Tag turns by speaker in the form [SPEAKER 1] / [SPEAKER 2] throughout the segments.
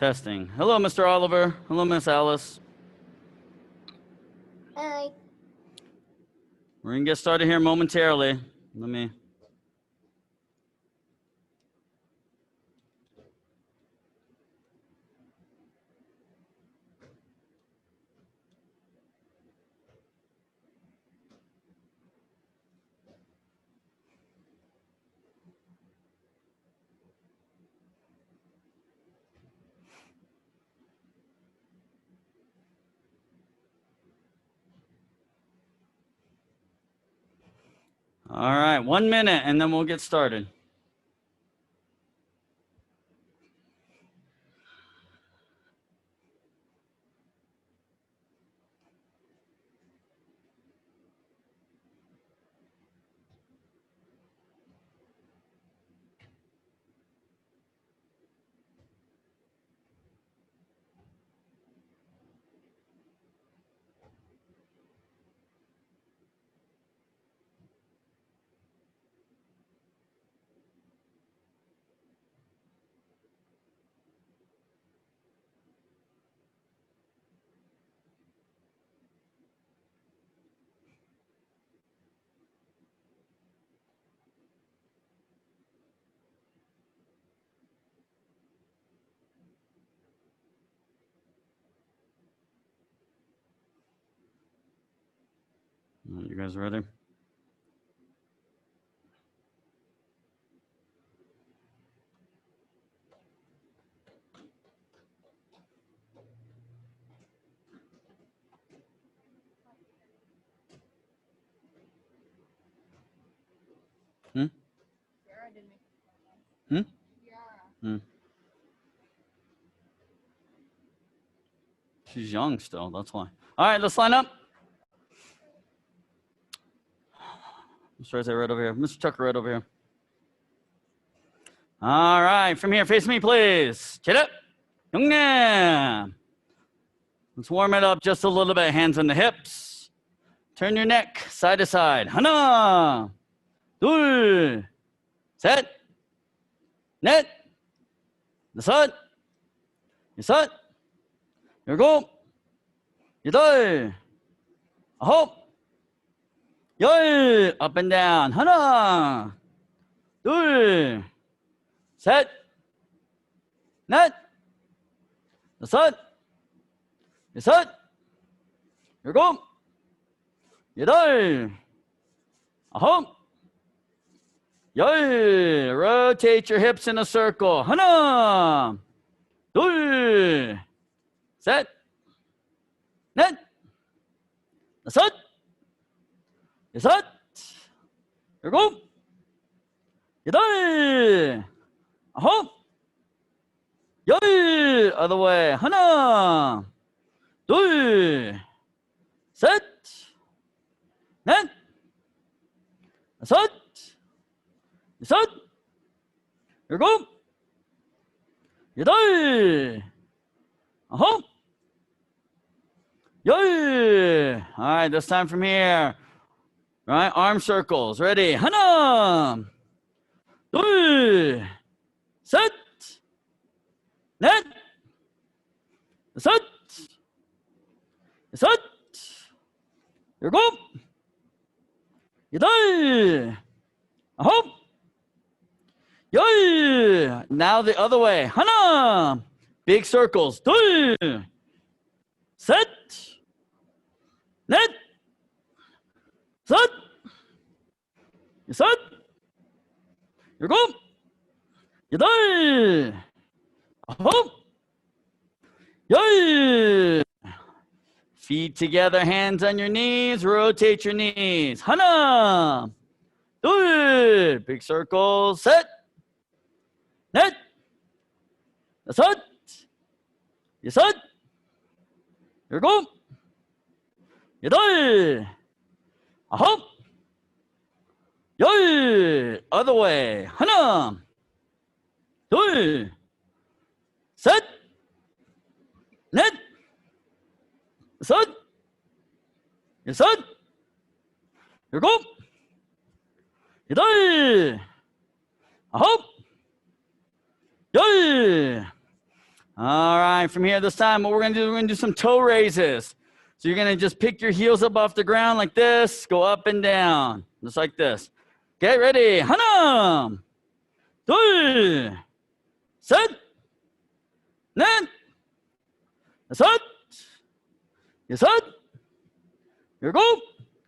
[SPEAKER 1] Testing. Hello, Mr. Oliver. Hello, Miss Alice.
[SPEAKER 2] Hi.
[SPEAKER 1] We're going to get started here momentarily. Let me... All right, 1 minute, and then we'll get started. You guys ready? She's young still, that's why. All right, let's line up. Mr. Isaiah right over here. Mr. Tucker right over here. All right, from here, face me, please. Get up. Youngman. Let's warm it up just a little bit. Hands on the hips. Turn your neck side to side. 하나, 둘, 셋, 넷, 다섯, 여섯, 일곱, 여덟, 아홉, 열. Up and down. 하나, 둘, 셋, 넷, 다섯, 여섯, 일곱, 여덟, 아홉, 열. Rotate your hips in a circle. 하나, 둘, 셋, 넷, 다섯, 여섯, 일곱, 여덟, 아홉, 열. Other way. 하나, 둘, 셋, 넷, 다섯, 여섯, 일곱, 여덟, 아홉, 열. All right, this time from here. All right, arm circles. Ready? 하나, 둘, 셋, 넷, 다섯, 여섯, 일곱, 여덟, 아홉, 열. Now the other way. 하나, big circles. 둘, 셋, 넷, 다섯, 여섯, 일곱, 여덟, 아홉, 열. Feet together, hands on your knees. Rotate your knees. 하나, 둘, big circles. 셋, 넷, 다섯, 여섯, 일곱, 여덟, 아홉, 열. Other way. 하나, 둘, 셋, 넷, 다섯, 여섯, 일곱, 여덟, 아홉, 열. All right, from here, this time, what we're gonna do, we're gonna do some toe raises. So you're gonna just pick your heels up off the ground like this, go up and down, just like this. Okay, ready? 하나, 둘, 셋, 넷, 다섯, 여섯, 일곱,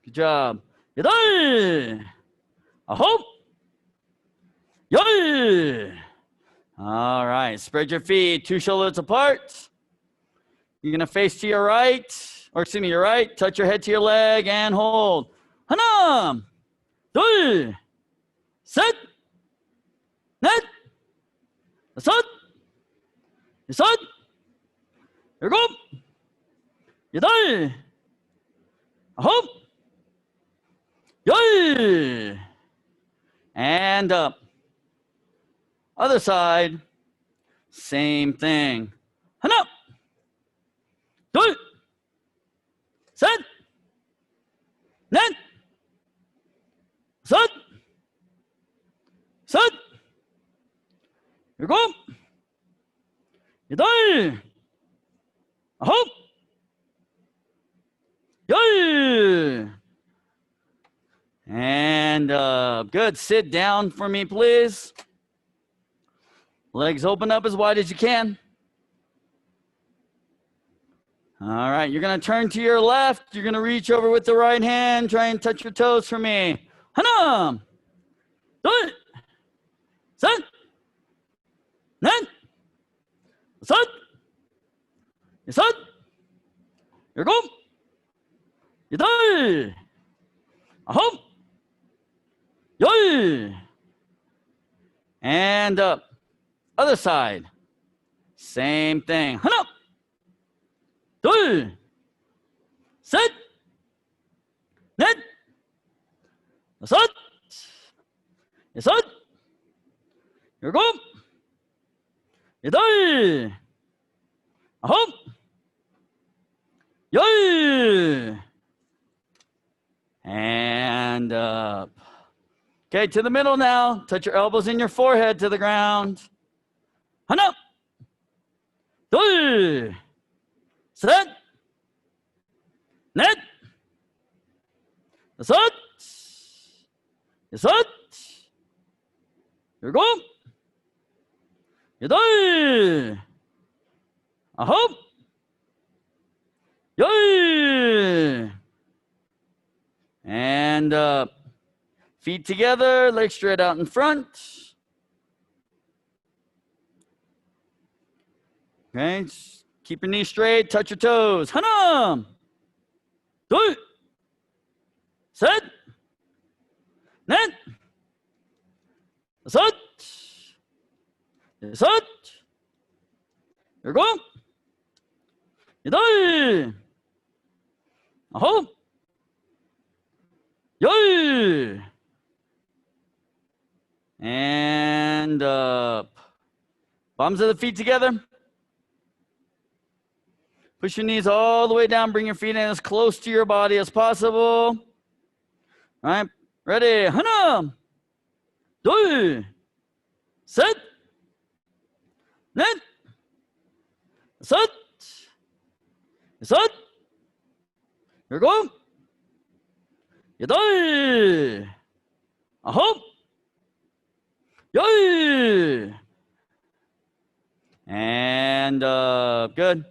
[SPEAKER 1] good job. 여덟, 아홉, 열. All right, spread your feet, 2 shoulders apart. You're gonna face to your right, or excuse me, your right, touch your head to your leg and hold. 하나, 둘, 셋, 넷, 다섯, 여섯, 일곱, 여덟, 아홉, 열. And up. Other side, same thing. 하나, 둘, 셋, 넷, 다섯, 여섯, 일곱, 여덟, 아홉, 열. And good. Sit down for me, please. Legs open up as wide as you can. All right, you're gonna turn to your left. You're gonna reach over with the right hand. Try and touch your toes for me. 하나, 둘, 셋, 넷, 다섯, 여섯, 일곱, 여덟, 아홉, 열. And up. Other side. Same thing. 하나, 둘, 셋, 넷, 다섯, 여섯, 일곱, 여덟, 아홉, 열. And up. Okay, to the middle now. Touch your elbows in your forehead to the ground. 하나, 둘, 셋, 넷, 다섯, 여섯, 일곱, 여덟, 아홉, 열. And up. Feet together, legs straight out in front. Okay, keep your knees straight, touch your toes. 하나, 둘, 셋, 넷, 다섯, 여섯, 일곱, 여덟, 아홉, 열. And up. Palms of the feet together. Push your knees all the way down. Bring your feet in as close to your body as possible. All right, ready? 하나, 둘, 셋, 넷, 다섯, 여섯, 일곱, 여덟, 아홉, 열. And good.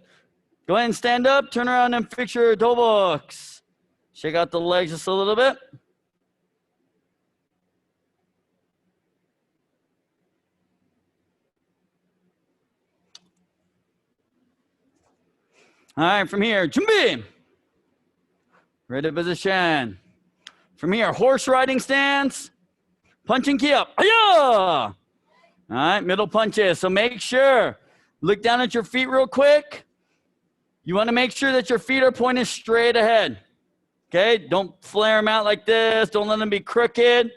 [SPEAKER 1] Go ahead and stand up, turn around and fix your toe box. Shake out the legs just a little bit. All right, from here, 준비. Ready position. From here, horse riding stance. Punch and key up. All right, middle punches. So make sure, look down at your feet real quick. You want to make sure that your feet are pointed straight ahead. Okay, don't flare them out like this. Don't let them be crooked.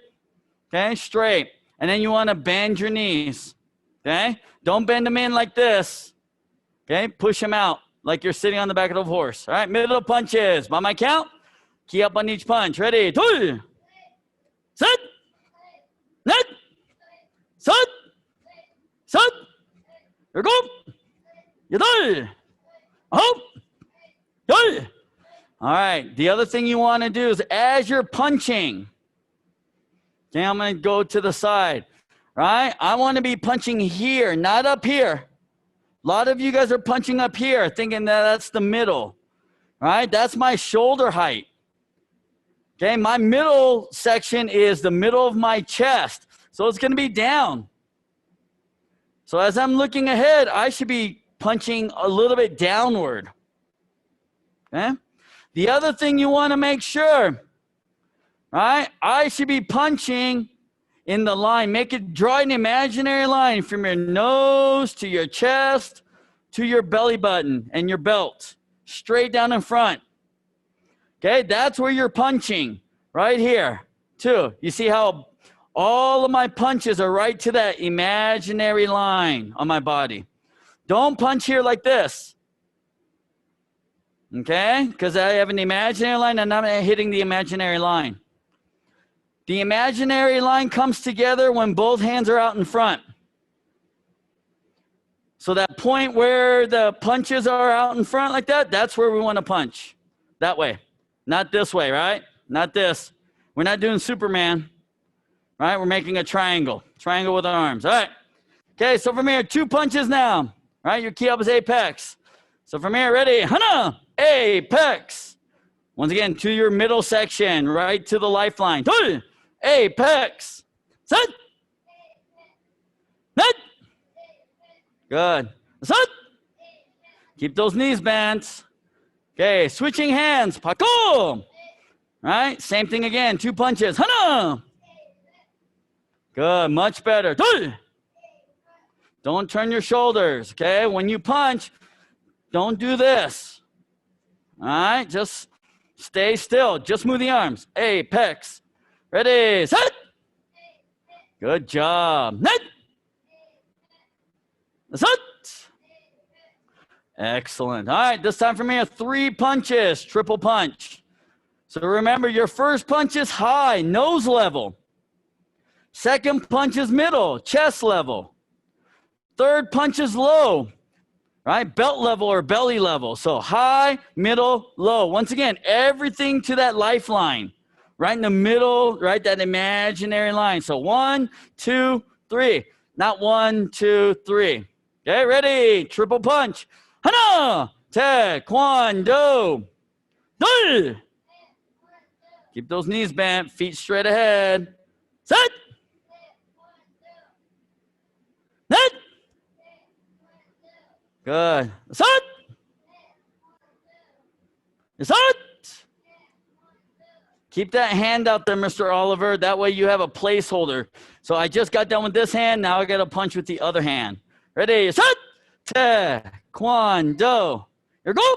[SPEAKER 1] Okay, straight. And then you want to bend your knees. Okay, don't bend them in like this. Okay, push them out like you're sitting on the back of the horse. All right, middle punches. By my count, key up on each punch. Ready? 둘, 셋, 넷, 섯, 일곱, 여덟, 아홉, 열. All right, the other thing you want to do is as you're punching, okay, I'm going to go to the side, right? I want to be punching here, not up here. A lot of you guys are punching up here, thinking that that's the middle, right? That's my shoulder height. Okay, my middle section is the middle of my chest, so it's going to be down. So as I'm looking ahead, I should be punching a little bit downward. Okay? The other thing you want to make sure, right? I should be punching in the line. Draw an imaginary line from your nose to your chest to your belly button and your belt, straight down in front. Okay, that's where you're punching, right here, too. You see how all of my punches are right to that imaginary line on my body. Don't punch here like this. Okay, because I have an imaginary line and I'm hitting the imaginary line. The imaginary line comes together when both hands are out in front. So that point where the punches are out in front like that, that's where we want to punch. That way. Not this way, right? Not this. We're not doing Superman, right? We're making a triangle. Triangle with our arms. All right. Okay, so from here, 2 punches now. Right? Your key up is apex. So from here, ready? Hana! Apex. Once again, to your middle section, right to the lifeline. Apex. Set. Net. Good. Set. Keep those knees bent. Okay, switching hands. Pako. Right? Same thing again. 2 punches. Hana. Good. Much better. Don't turn your shoulders. Okay? When you punch, don't do this. All right? Just stay still. Just move the arms. Apex. Ready. Set. Good job. Net. Set. Excellent. All right, this time from here, 3 punches, triple punch. So remember, your first punch is high, nose level. Second punch is middle, chest level. Third punch is low, right? Belt level or belly level. So high, middle, low. Once again, everything to that lifeline, right in the middle, right? That imaginary line. So 1, 2, 3. Not 1, 2, 3. Okay, ready? Triple punch. Hana! Taekwondo! Dul! Keep those knees bent, feet straight ahead. Set! Net! Good. Set! Set! Keep that hand out there, Mr. Oliver. That way you have a placeholder. So I just got done with this hand. Now I got to punch with the other hand. Ready? Set! Taekwondo. Here go.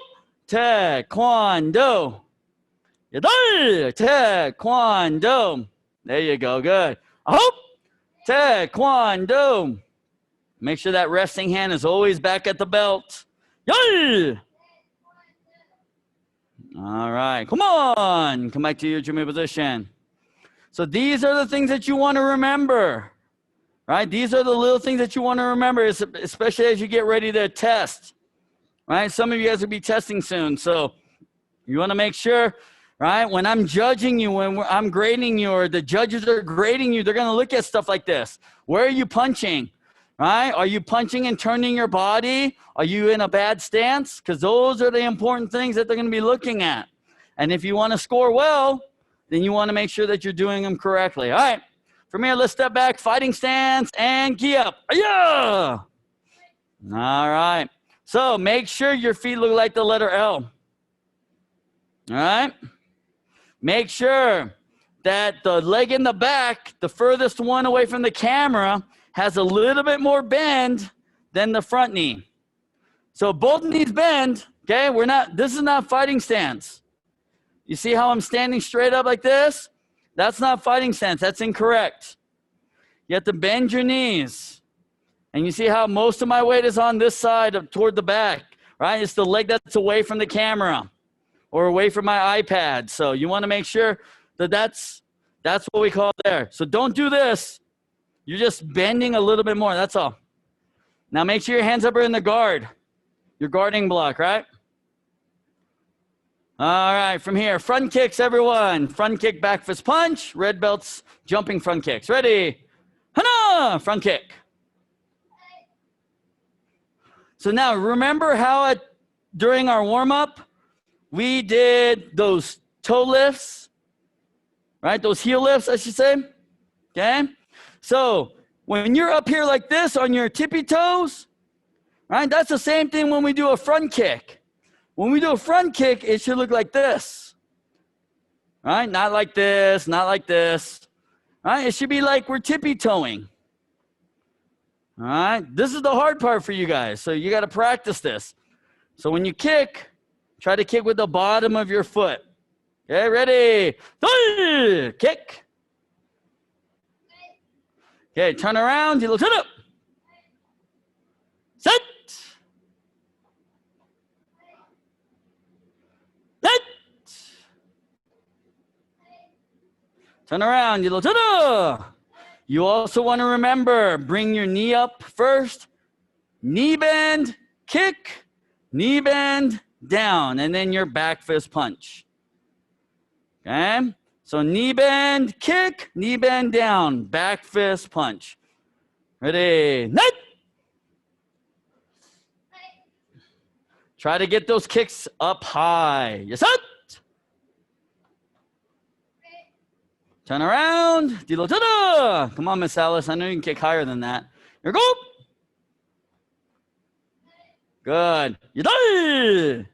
[SPEAKER 1] Taekwondo. Yadal. Taekwondo. There you go. Good. Ahop. Taekwondo. Make sure that resting hand is always back at the belt. Yal. All right. Come on. Come back to your Jumi position. So these are the things that you want to remember. Right? These are the little things that you want to remember, especially as you get ready to test. Right? Some of you guys will be testing soon. So you want to make sure, right? When I'm judging you, when I'm grading you, or the judges are grading you, they're going to look at stuff like this. Where are you punching? Right? Are you punching and turning your body? Are you in a bad stance? Because those are the important things that they're going to be looking at. And if you want to score well, then you want to make sure that you're doing them correctly. All right. From here, let's step back, fighting stance, and key up. Yeah. All right. So make sure your feet look like the letter L. All right. Make sure that the leg in the back, the furthest one away from the camera, has a little bit more bend than the front knee. So both knees bend. Okay. This is not fighting stance. You see how I'm standing straight up like this? That's not fighting stance. That's incorrect. You have to bend your knees. And you see how most of my weight is on this side up toward the back, right? It's the leg that's away from the camera or away from my iPad. So you want to make sure that that's what we call there. So don't do this. You're just bending a little bit more. That's all. Now make sure your hands up are in the guard. your guarding block, right? All right, from here, front kicks, everyone. Front kick, back fist punch. Red belts, jumping front kicks. Ready? Hana! Front kick. So now, remember how during our warm-up, we did those toe lifts, right? Those heel lifts, I should say, okay? So when you're up here like this on your tippy toes, right? That's the same thing when we do a front kick. When we do a front kick, it should look like this, right? Not like this, not like this, right? It should be like we're tippy-toeing, all right? This is the hard part for you guys, so you got to practice this. So when you kick, try to kick with the bottom of your foot. Okay, ready? Kick. Okay, turn around, you look up. Set. Turn around, you little. You also want to remember, bring your knee up first, knee bend, kick, knee bend, down, and then your back fist punch. Okay? So knee bend, kick, knee bend, down, back fist punch. Ready? Net! Try to get those kicks up high. Yes, up. Turn around. Come on, Miss Alice. I know you can kick higher than that. Here we go. Good. You done.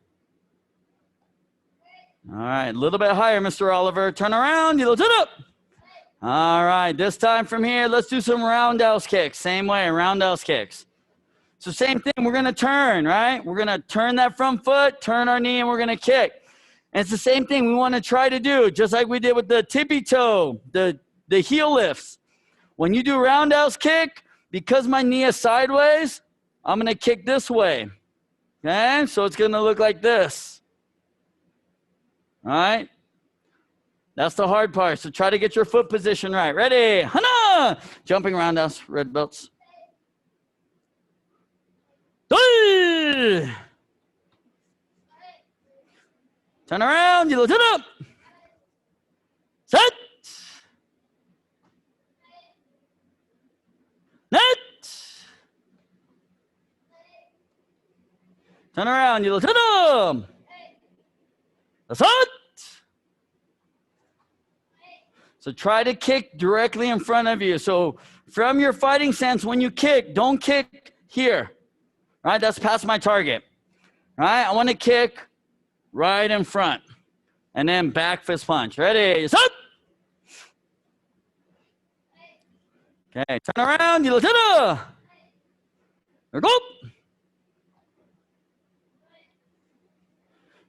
[SPEAKER 1] All right. A little bit higher, Mr. Oliver. Turn around. All right. This time from here, let's do some roundhouse kicks. Same way, roundhouse kicks. So same thing. We're going to turn, right? We're going to turn that front foot, turn our knee, and we're going to kick. And it's the same thing we want to try to do, just like we did with the tippy toe, the heel lifts. When you do roundhouse kick, because my knee is sideways, I'm going to kick this way. Okay? So it's going to look like this. All right? That's the hard part. So try to get your foot position right. Ready? Hana! Jumping roundhouse, red belts. Turn around, you look it up. Set. Net. Turn around, you look it up. Set. So try to kick directly in front of you. So from your fighting stance, when you kick, don't kick here. Right? That's past my target. Right? I want to kick right in front. And then back fist punch. Ready? Set. Okay, turn around. You look at it. There we go.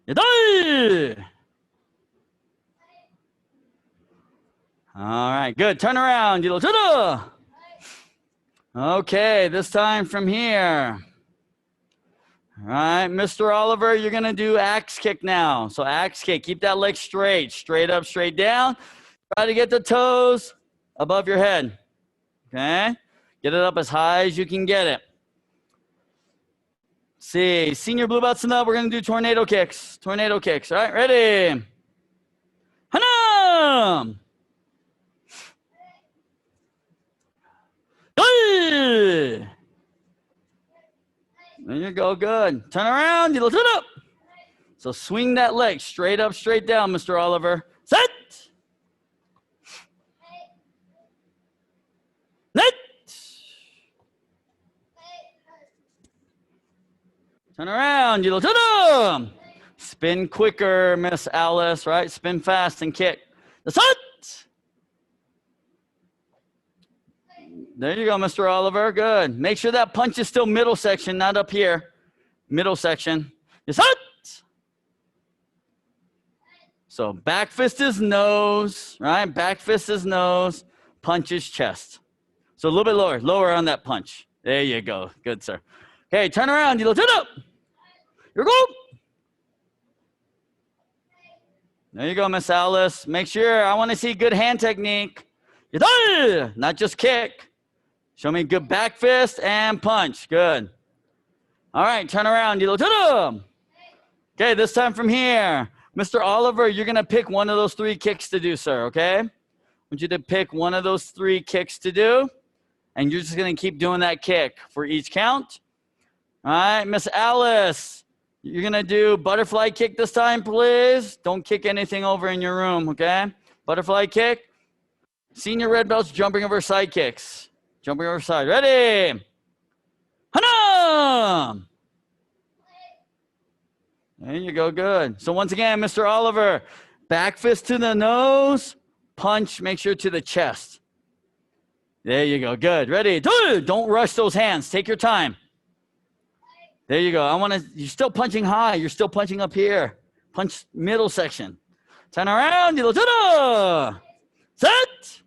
[SPEAKER 1] You die. All right, good. Turn around. You look at it. Okay, this time from here. All right, Mr. Oliver, you're going to do axe kick now. So axe kick, keep that leg straight. Straight up, straight down. Try to get the toes above your head. Okay? Get it up as high as you can get it. Let's see, senior blue belts enough. We're going to do tornado kicks. Tornado kicks. All right, ready? Hanam! Hey! There you go, good. Turn around, you look it up. So swing that leg straight up, straight down, Mr. Oliver. Set. Net. Turn around, you look it up. Spin quicker, Miss Alice, right? Spin fast and kick. The set. There you go, Mr. Oliver. Good. Make sure that punch is still middle section, not up here. Middle section. Yes, hut. So back fist is nose, right? Back fist is nose. Punch is chest. So a little bit lower. Lower on that punch. There you go. Good, sir. Okay, turn around. You look it up. Here we go. There you go, Miss Alice. Make sure. I want to see good hand technique. Not just kick. Show me good back fist and punch. Good. All right, turn around. Okay, this time from here. Mr. Oliver, you're going to pick one of those 3 kicks to do, sir, okay? I want you to pick one of those 3 kicks to do, and you're just going to keep doing that kick for each count. All right, Miss Alice, you're going to do butterfly kick this time, please. Don't kick anything over in your room, okay? Butterfly kick. Senior red belts jumping over side kicks. Jumping over side. Ready? Hana! There you go, good. So once again, Mr. Oliver, back fist to the nose, punch, make sure to the chest. There you go, good. Ready? Don't rush those hands. Take your time. There you go. You're still punching high. You're still punching up here. Punch middle section. Turn around. Set.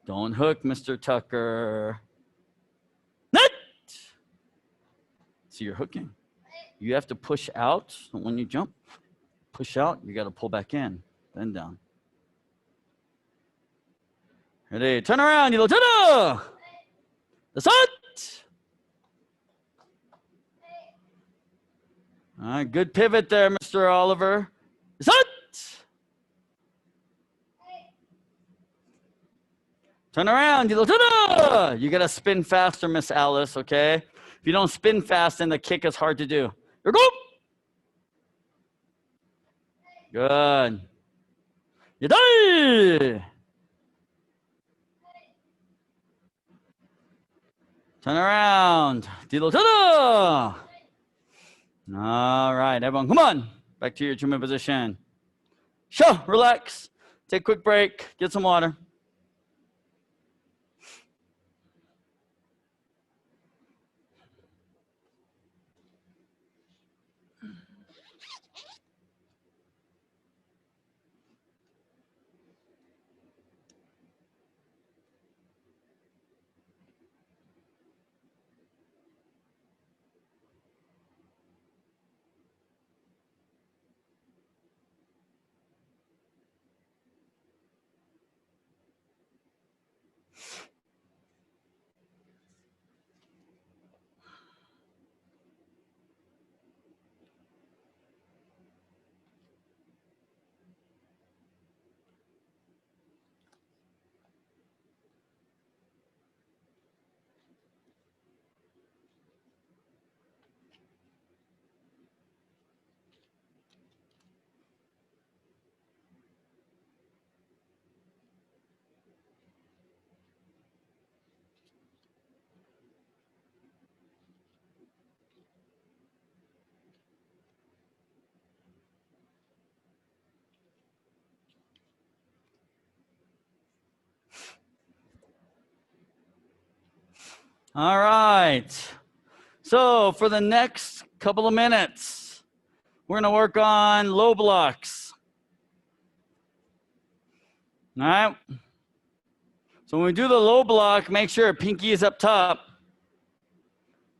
[SPEAKER 1] Don't hook, Mr. Tucker. Net. So you're hooking. You have to push out when you jump. Push out, you got to pull back in, then down. Ready, turn around, the set. All right, good pivot there, Mr. Oliver. Set. Turn around, you got to spin faster, Miss Alice, okay? If you don't spin fast, then the kick is hard to do. Here go. Good. You die. Turn around. All right, everyone, come on. Back to your Juman position. Sure, relax. Take a quick break. Get some water. All right. So for the next couple of minutes, we're going to work on low blocks. All right. So when we do the low block, make sure pinky is up top.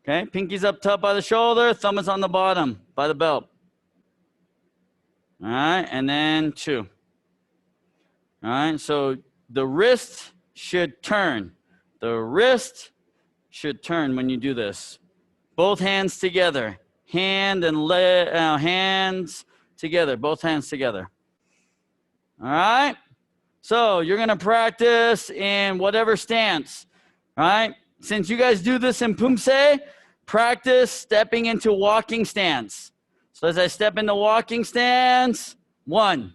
[SPEAKER 1] Okay, pinky's up top by the shoulder, thumb is on the bottom by the belt. All right, and then 2. All right, so the wrist should turn. The wrist should turn when you do this. Both hands together. Hands together. Both hands together. All right? So you're going to practice in whatever stance. All right? Since you guys do this in Poomsae, practice stepping into walking stance. So as I step into walking stance, 1.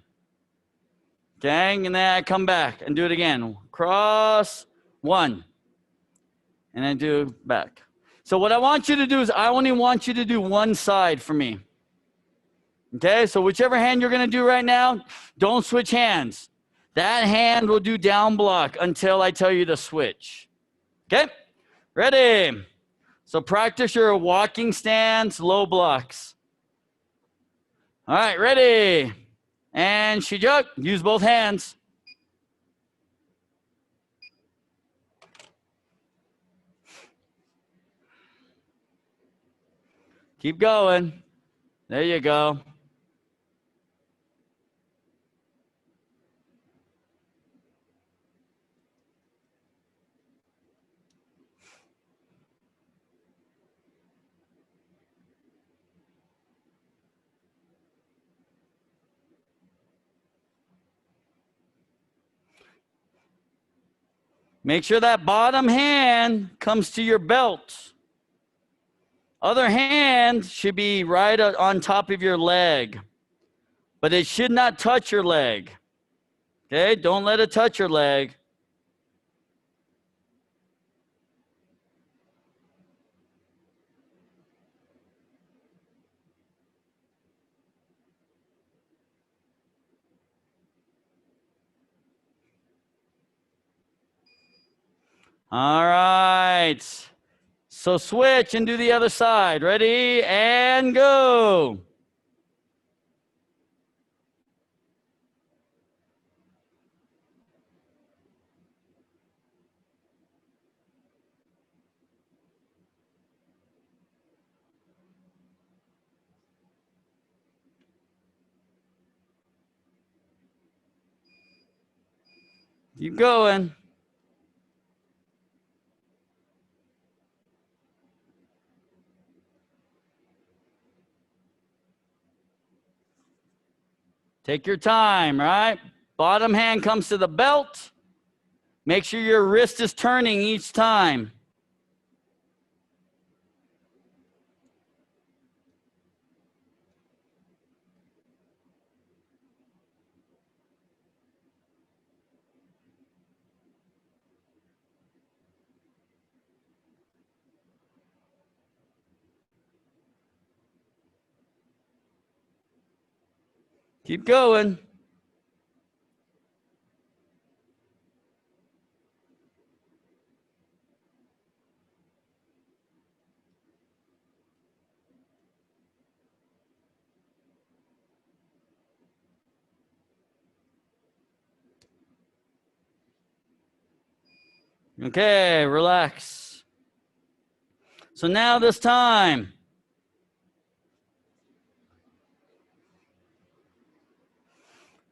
[SPEAKER 1] Okay, and then I come back and do it again. Cross, 1. And then do back. So what I want you to do is I only want you to do one side for me. Okay, so whichever hand you're going to do right now, don't switch hands. That hand will do down block until I tell you to switch. Okay, ready? So practice your walking stance, low blocks. All right, ready? And shijuk, use both hands. Keep going. There you go. Make sure that bottom hand comes to your belt. Other hand should be right on top of your leg, but it should not touch your leg. Okay, don't let it touch your leg. All right. So switch and do the other side. Ready? And go. Keep going. Take your time, right? Bottom hand comes to the belt. Make sure your wrist is turning each time. Keep going. Okay, relax. So now this time,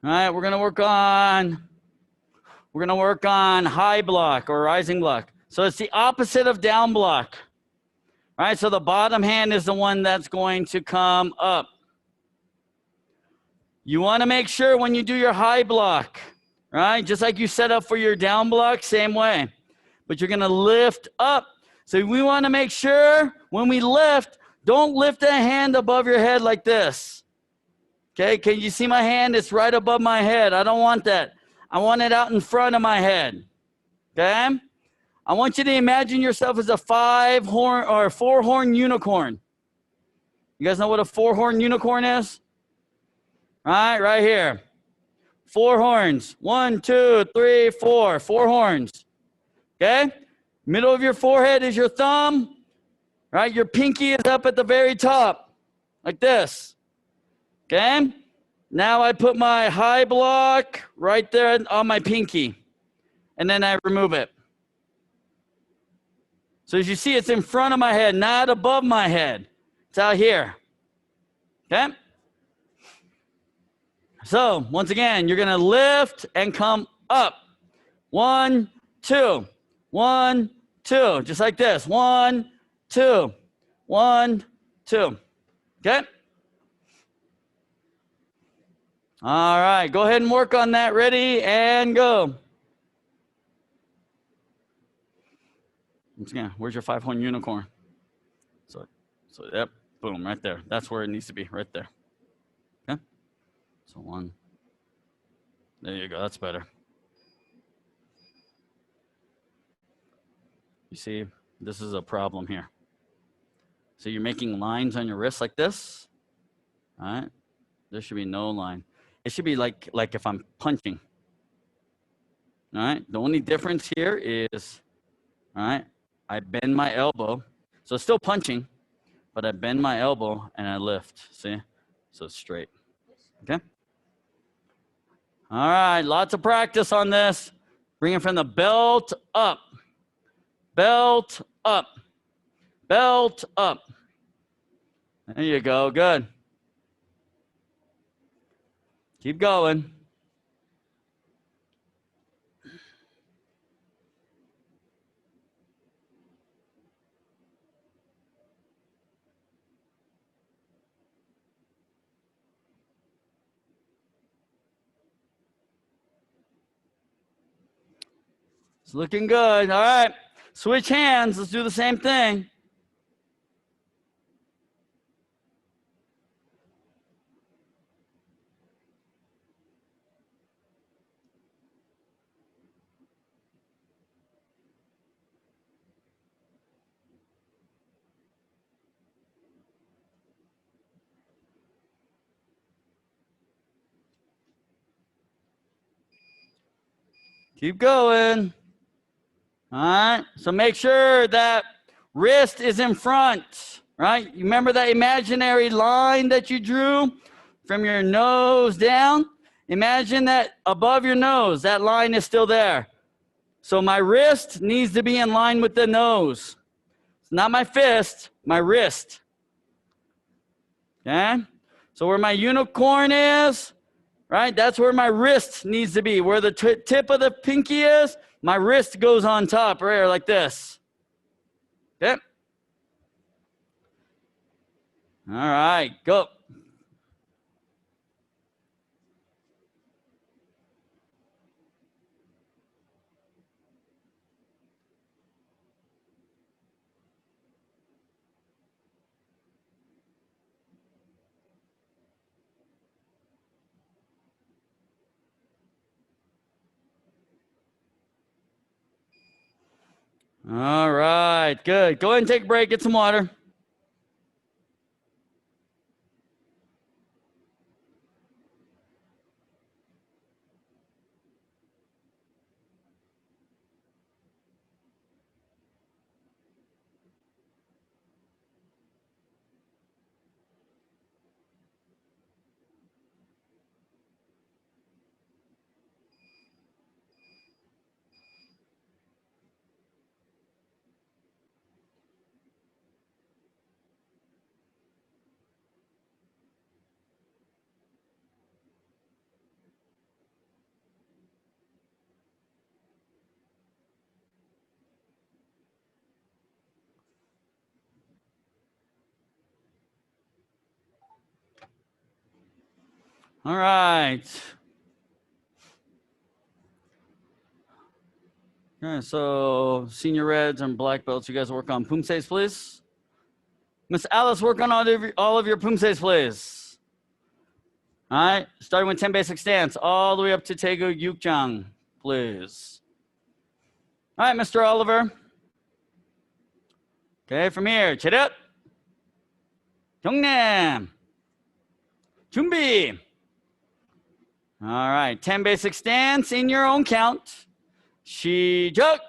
[SPEAKER 1] all right, we're gonna work on high block or rising block. So it's the opposite of down block. All right, so the bottom hand is the one that's going to come up. You wanna make sure when you do your high block, right? Just like you set up for your down block, same way. But you're gonna lift up. So we wanna make sure when we lift, don't lift a hand above your head like this. Okay, can you see my hand? It's right above my head. I don't want that. I want it out in front of my head. Okay? I want you to imagine yourself as a 5-horn or 4-horn unicorn. You guys know what a 4-horn unicorn is? Right here. 4 horns. 1, 2, 3, 4. 4 horns. Okay? Middle of your forehead is your thumb. Right? Your pinky is up at the very top. Like this. Okay? Now I put my high block right there on my pinky. And then I remove it. So as you see, it's in front of my head, not above my head. It's out here. Okay? So once again, you're gonna lift and come up. 1, 2, 1, 2, just like this. 1, 2, 1, 2. Okay? All right, go ahead and work on that. Ready and go. Once again, where's your 5-horn unicorn? So yep, boom, right there. That's where it needs to be, right there. Okay? So 1. There you go, that's better. You see, this is a problem here. So you're making lines on your wrist like this. All right? There should be no line. It should be like if I'm punching. All right? The only difference here is, all right, I bend my elbow. So it's still punching, but I bend my elbow and I lift. See? So it's straight. Okay? All right, lots of practice on this. Bring it from the belt up. Belt up. Belt up. There you go. Good. Keep going. It's looking good. All right. Switch hands. Let's do the same thing. Keep going. All right. So make sure that wrist is in front, right? You remember that imaginary line that you drew from your nose down? Imagine that above your nose, that line is still there. So my wrist needs to be in line with the nose. It's not my fist, my wrist. Okay? So where my unicorn is, right? That's where my wrist needs to be. Where the tip of the pinky is, my wrist goes on top, right, like this. Okay? All right, go. All right, good. Go ahead and take a break, get some water. All right. All right, so senior reds and black belts, you guys work on Poomsaes, please. Miss Alice, work on all of your Poomsaes, please. All right, starting with 10 basic stance, all the way up to Taegu Yukjang, please. All right, Mr. Oliver. Okay, from here, 차렷, 경례, 준비. All right, 10 basic stance in your own count. 시작.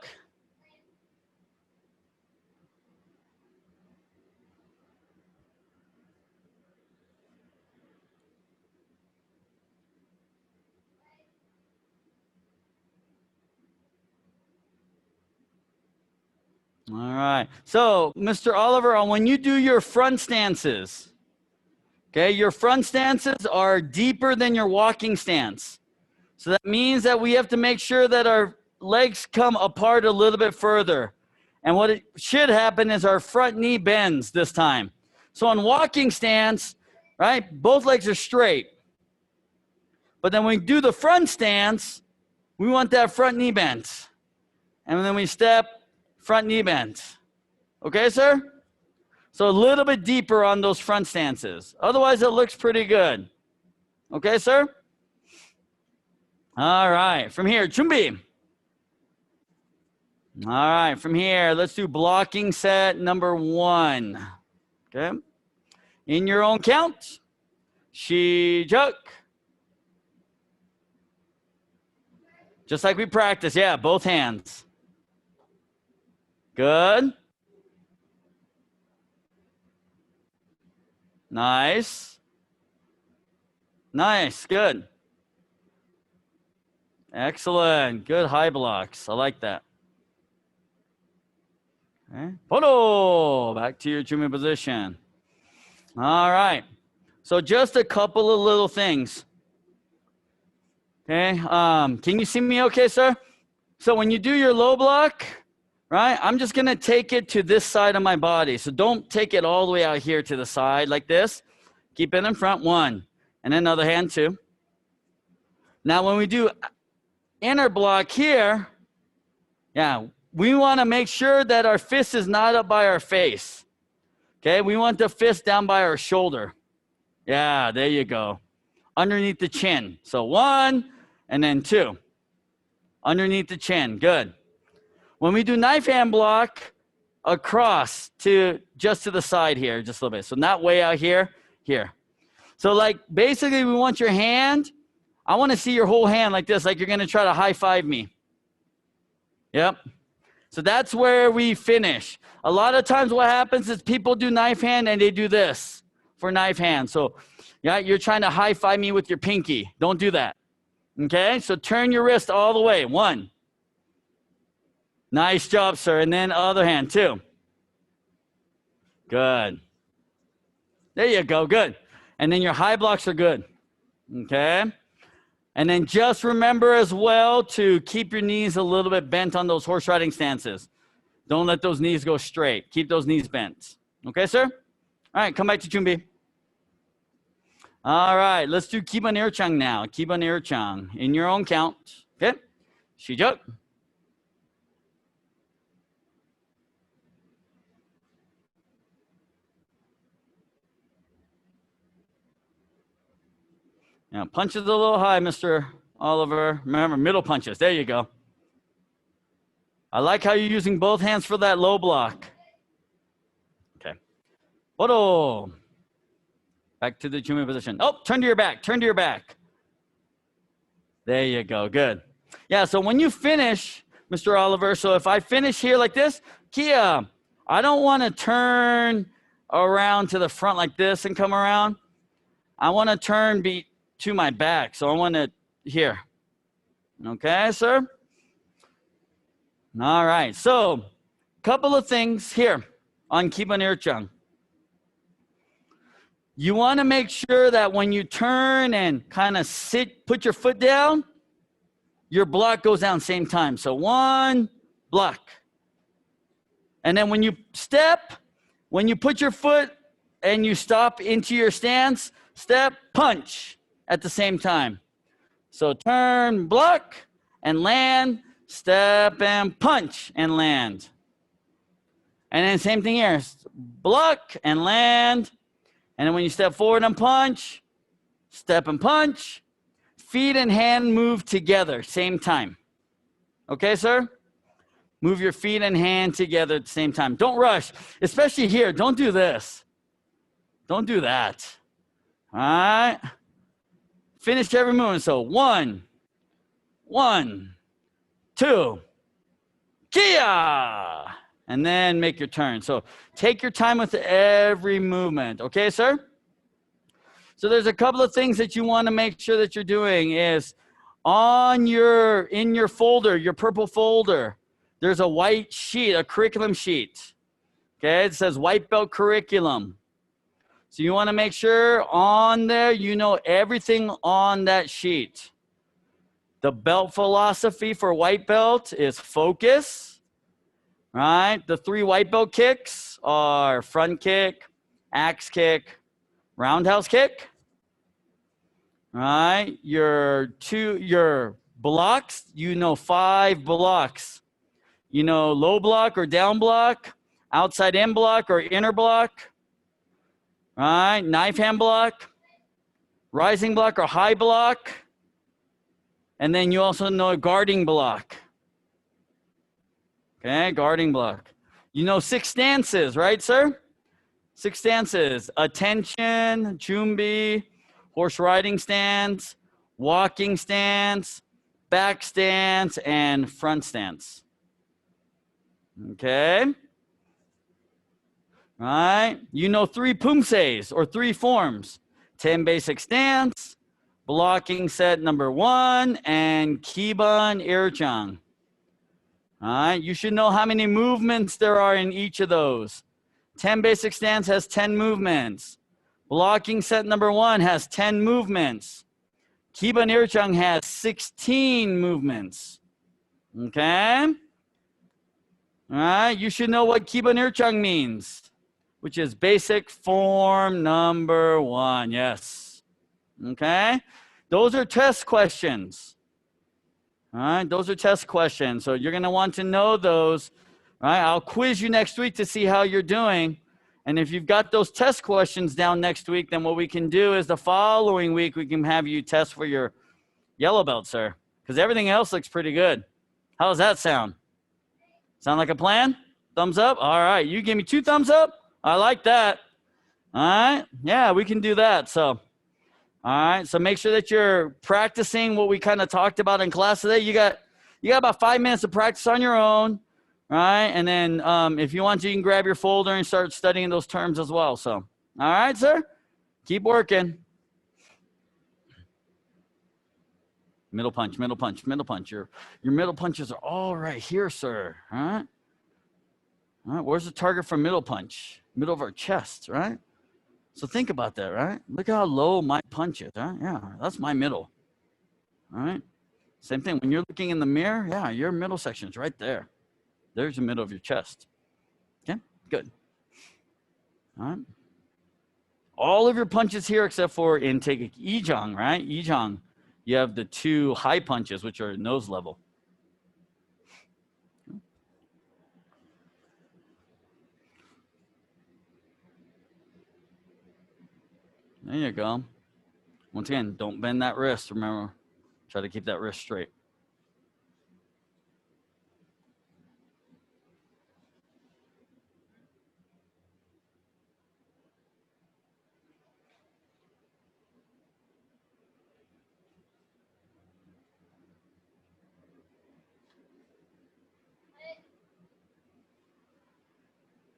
[SPEAKER 1] All right. So, Mr. Oliver, when you do your front stances, okay, your front stances are deeper than your walking stance. So that means that we have to make sure that our legs come apart a little bit further. And what it should happen is our front knee bends this time. So on walking stance, right, both legs are straight. But then when we do the front stance, we want that front knee bent. And then we step, front knee bent. Okay, sir? So a little bit deeper on those front stances. Otherwise, it looks pretty good. Okay, sir? All right, from here, 준비. All right, from here, let's do blocking set number 1. Okay? In your own count, 시작. Just like we practiced, yeah, both hands. Good. Nice. Nice, good. Excellent, good high blocks. I like that. Okay. Photo, back to your Chumi position. All right, so just a couple of little things. Okay, can you see me okay, sir? So when you do your low block, right, I'm just gonna take it to this side of my body. So don't take it all the way out here to the side like this. Keep it in front, 1. And then another hand, 2. Now when we do inner block here, Yeah, we want to make sure that our fist is not up by our face. Okay, we want the fist down by our shoulder. Yeah, there you go. Underneath the chin. So 1 and then 2. Underneath the chin. Good. When we do knife hand block, across to just to the side here, just a little bit. So not way out here, here. So like basically we want your hand, I want to see your whole hand like this, like you're going to try to high five me. Yep. So that's where we finish. A lot of times what happens is people do knife hand and they do this for knife hand. So yeah, you're trying to high five me with your pinky. Don't do that. Okay, so turn your wrist all the way. 1. Nice job, sir. And then other hand, 2. Good. There you go, good. And then your high blocks are good. Okay. And then just remember as well to keep your knees a little bit bent on those horse riding stances. Don't let those knees go straight. Keep those knees bent. Okay, sir? All right, come back to Chumbi. All right, let's do Kiban Irchang now. Kiban Irchang in your own count. Okay? Shijak. Now, punches a little high, Mr. Oliver. Remember, middle punches. There you go. I like how you're using both hands for that low block. Okay. Odo. Back to the Chumi position. Oh, turn to your back. Turn to your back. There you go. Good. Yeah, so when you finish, Mr. Oliver, so if I finish here like this, Kia, I don't want to turn around to the front like this and come around. I want to turn to my back. So I want to here. Okay, sir? All right. So couple of things here on Kiban Irchang. You want to make sure that when you turn and kind of sit, put your foot down, your block goes down same time. So 1 block. And then when you step, when you put your foot and you stop into your stance, step, punch at the same time. So turn, block, and land, step, and punch, and land. And then same thing here, block and land. And then when you step forward and punch, step and punch, feet and hand move together, same time. Okay, sir? Move your feet and hand together at the same time. Don't rush, especially here. Don't do this. Don't do that. All right? Finish every movement. So 1, 2, Kia! And then make your turn. So take your time with every movement. Okay, sir? So there's a couple of things that you want to make sure that you're doing is in your folder, your purple folder, there's a white sheet, a curriculum sheet. Okay, it says white belt curriculum. So you want to make sure on there, you know everything on that sheet. The belt philosophy for white belt is focus, right? The 3 white belt kicks are front kick, axe kick, roundhouse kick, right? Your blocks, you know 5 blocks. You know low block or down block, outside in block or inner block, right? Knife hand block, rising block or high block. And then you also know guarding block. Okay, guarding block. You know 6 stances, right, sir? 6 stances. Attention, chumbi, horse riding stance, walking stance, back stance, and front stance. Okay. All right. You know 3 Poomsaes or 3 forms. 10 basic stance, blocking set number 1, and Kiban Irchang. All right. You should know how many movements there are in each of those. 10 basic stance has 10 movements. Blocking set number 1 has 10 movements. Kiban Irchang has 16 movements. Okay. All right, you should know what Kiban Irchang means, which is basic form number 1. Yes. Okay. Those are test questions. All right, those are test questions. So you're going to want to know those. All right, I'll quiz you next week to see how you're doing. And if you've got those test questions down next week, then what we can do is the following week, we can have you test for your yellow belt, sir. Because everything else looks pretty good. How does that sound? Sound like a plan? Thumbs up? All right, you give me 2 thumbs up? I like that. All right, yeah, we can do that. So, all right, so make sure that you're practicing what we kind of talked about in class today. You got about 5 minutes of practice on your own, right? And then if you want to, you can grab your folder and start studying those terms as well. So, all right, sir, keep working. Middle punch, middle punch, middle punch. Your middle punches are all right here, sir. All right. All right. Where's the target for middle punch? Middle of our chest, right? So think about that, right? Look how low my punch is, right? Yeah, that's my middle. All right. Same thing. When you're looking in the mirror, yeah, your middle section is right there. There's the middle of your chest. Okay, good. All right. All of your punches here except for in take Ijang, right? Ijang. You have the 2 high punches, which are nose level. There you go. Once again, don't bend that wrist. Remember, try to keep that wrist straight.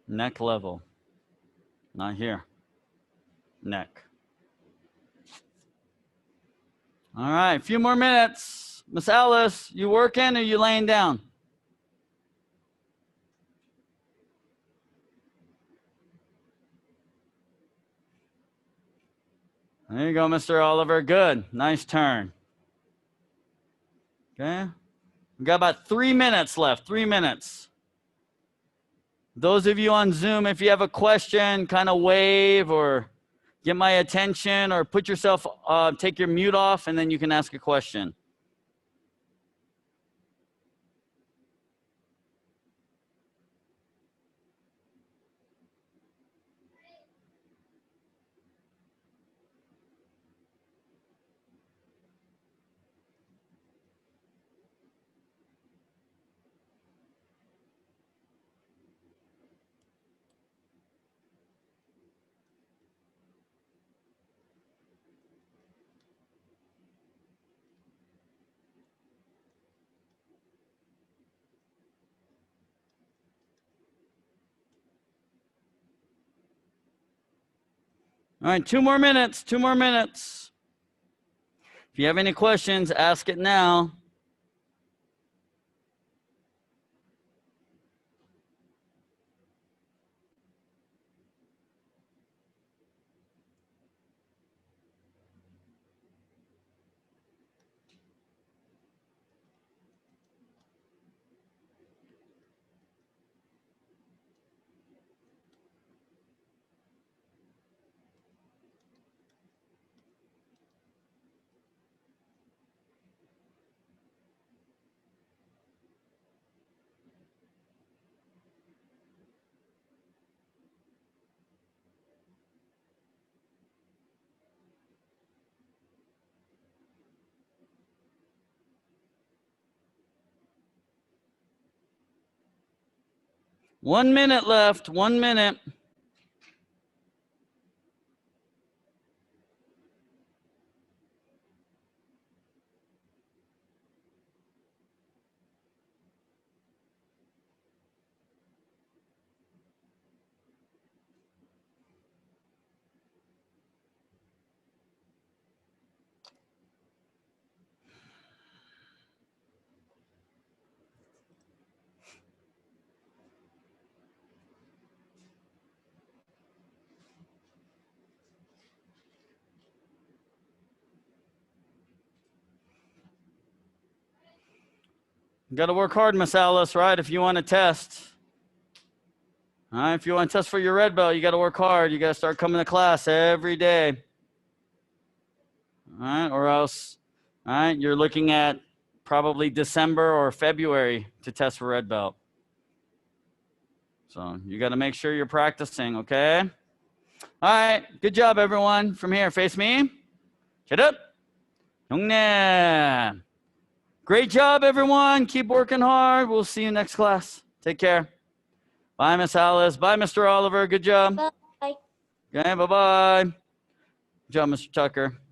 [SPEAKER 1] Neck level. Not here. Neck. All right, a few more minutes. Miss Alice, you working or you laying down? There you go, Mr. Oliver. Good. Nice turn. Okay. We've got about 3 minutes left. 3 minutes. Those of you on Zoom, if you have a question, kind of wave or get my attention or put yourself, take your mute off, and then you can ask a question. All right, 2 more minutes, 2 more minutes. If you have any questions, ask it now. One minute left, 1 minute. You got to work hard, Miss Alice, right? If you want to test. All right, if you want to test for your red belt, you got to work hard. You got to start coming to class every day. All right, or else, all right, you're looking at probably December or February to test for red belt. So you got to make sure you're practicing, okay? All right, good job, everyone. From here, face me. Get up. 영내. Great job, everyone. Keep working hard. We'll see you next class. Take care. Bye, Miss Alice. Bye, Mr. Oliver. Good job.
[SPEAKER 2] Bye.
[SPEAKER 1] Okay, bye-bye. Good job, Mr. Tucker.